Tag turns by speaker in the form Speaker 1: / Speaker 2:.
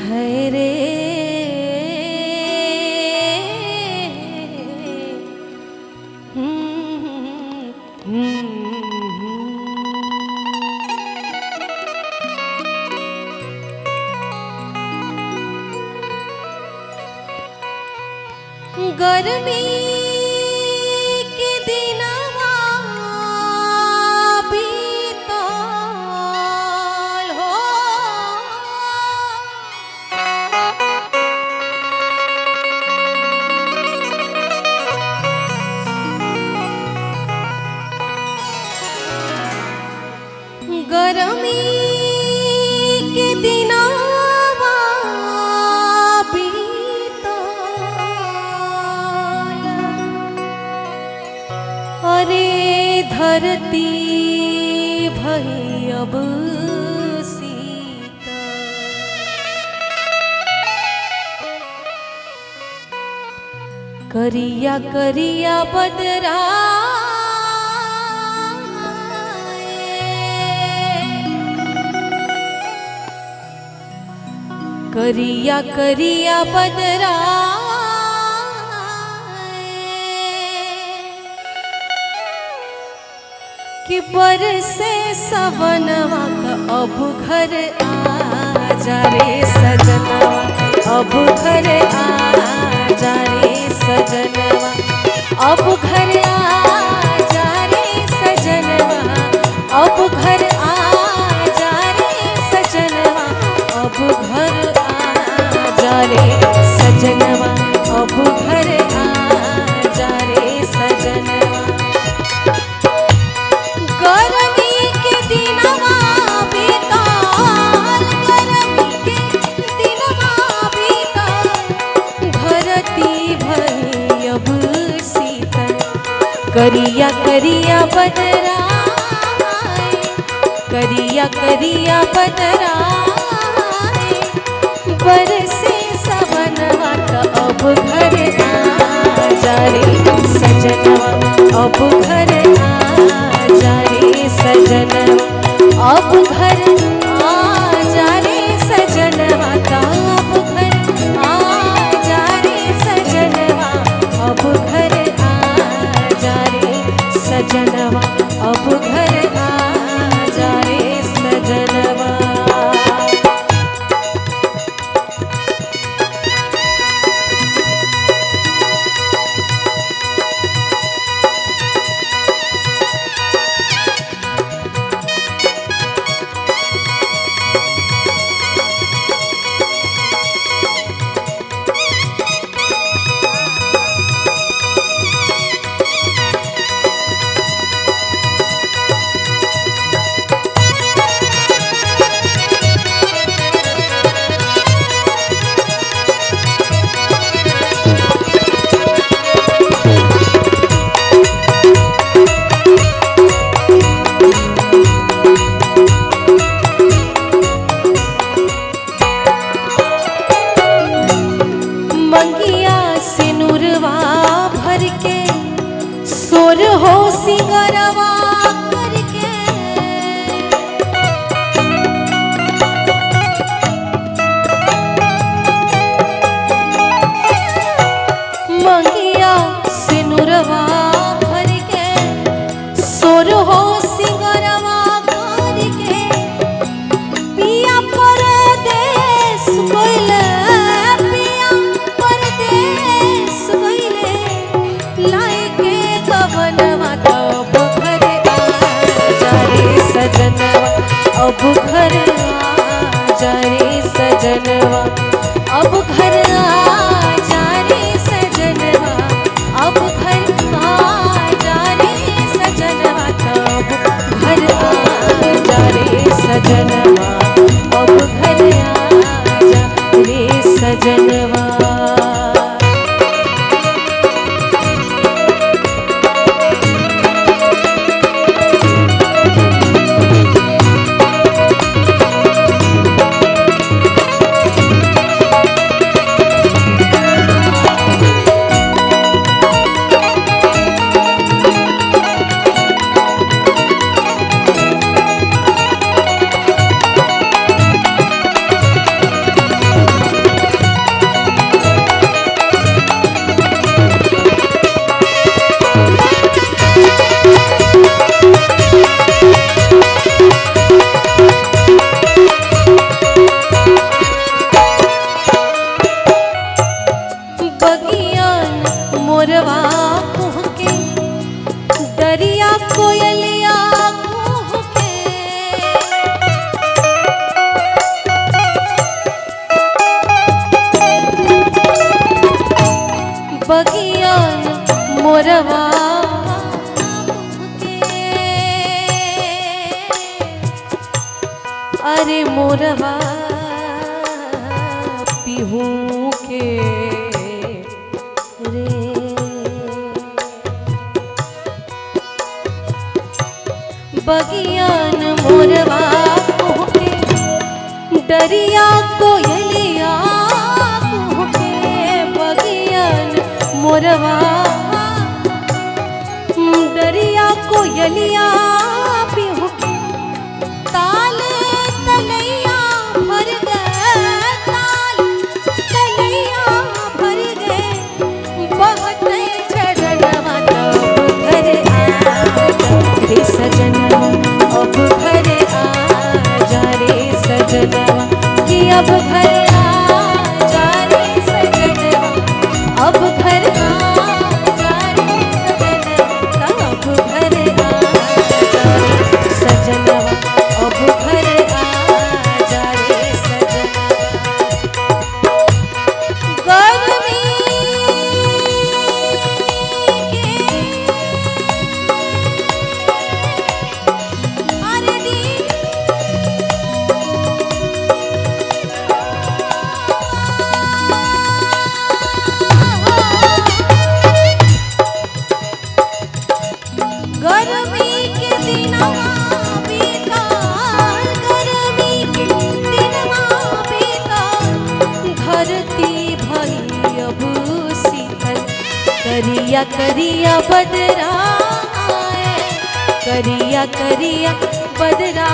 Speaker 1: है रे गर्मी के दिनवा बीतल हो गर्मी के दिनवा अरे धरती भई अब सीता करिया करिया बदरा करिया करिया बदरा कि बरसे सवनवा का अब घर आजा रे सजनवा अब घर आजा रे सजनवा अब घर आजा रे सजनवा अब घर आजा रे सजनवा अब घर आजा रे सजनवा अब घर आजा रे सजनवा गर्मी के दिनवा बीतल गर्मी के दिनवा बीतल धरती भई अब शीतल करिया करिया बदरा करिया करिया बदरा बरसे सवनवा का अब घर आजा रे सजनवा अब घर आजा रे सजनवा अब घर आजा रे सजनवा का अब घर आजा रे सजनवा अब घर आजा रे सजनवा अब घर आजा रे सजनवा मंगिया सिनुरवा भर के सोर हो सिंगरवा करके मंगिया सिनुरवा भर के सोर हो सिंगरवा करके पिया परदेस कोइले अब घर आजा रे सजनवा अब घर आजा रे सजनवा अब घर आजा रे सजनवा अब घर आजा रे सजनवा अब घर आजा रे सजनवा बगियान मोरवा अरे मोरवा पिहू के रे बगियान मोरवा के डरिया कोयलिया के बगियान मोरवा डरिया कोयलिया पिहू ताल तलैया भर गए ताल तलैया भर गए बहुत झड़नवा तब घर आ रे सजनवा अब घर आ जा रे सजनवा कि अब घर आ जा रे सजनवा अब घर आ जा रे सजनवा अब घर आ जा रे सजनवा अब घर आ जा रे सजनवा गर्मी गर्मी के दिनवा बीताल गर्मी के दिनवा बीताल धरती भई अब शीतल करिया करिया बदरा आए करिया करिया बदरा